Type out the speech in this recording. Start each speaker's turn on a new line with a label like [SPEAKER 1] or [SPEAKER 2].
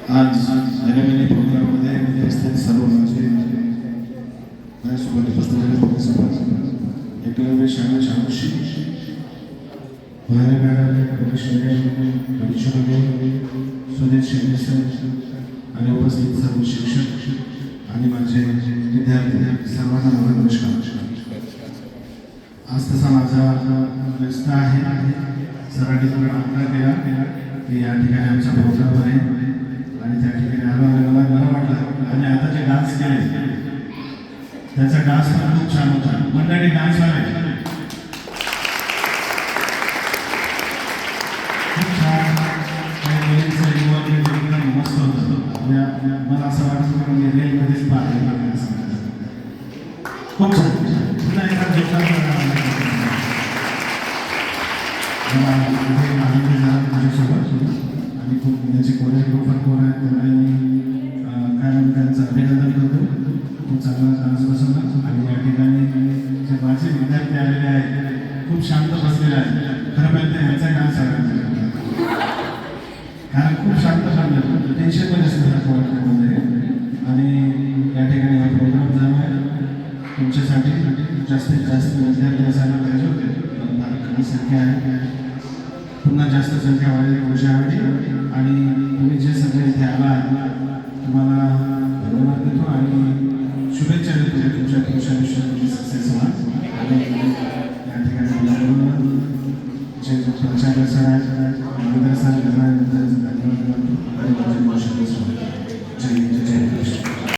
[SPEAKER 1] आज एनएमएनए प्रोग्राममध्ये उपस्थित सर्व माझ्यासोबत उपस्थित एकलव्य शाळा शाळाशी माझ्या मॅडम सुदेश शिंदे सर आणि उपस्थित सर्व शिक्षक आणि माझे विद्यार्थी सर्वांना माझा नमस्कार. आज तसा माझा व्यस्त आहे. सरांनी थोडा आग्रह केला की या ठिकाणी आमचा प्रोग्राम आहे आणि त्या ठिकाणी आलो मला बरं वाटलं. आणि आता जे डान्स केले त्याचा डान्स पण खूप छान होता. मंडळी डान्स वाले खूप छान. मुलींचं इन्व्हॉल्वमेंट एकदम मस्त होतं. मला असं वाटतं की मी रेलमध्येच पाहिजे असं खूप छान. पुन्हा एका जोरदार आनंदी झाला माझ्यासोबत आणि खूप त्याचे कोरिओग्राफर कोण आहेत त्यांना मी काय म्हणून त्यांचं अभिनंदन करतो. खूप चांगला डान्स बसवला. आणि या ठिकाणी जे माझे विद्यार्थी आलेले आहेत खूप शांत बसलेले आहेत. खरं पाहिजे ह्याचा डान्स आहे कारण खूप शांत शांत टेन्शन पण असतं कोरिओग्राफरमध्ये. आणि या ठिकाणी हा प्रोग्राम झाला आहे तुमच्यासाठी. जास्तीत जास्त विद्यार्थी असायला पाहिजे होते पण फार कमी संख्या आहे. पुन्हा जास्त संख्या वाढली पुढच्या वेळी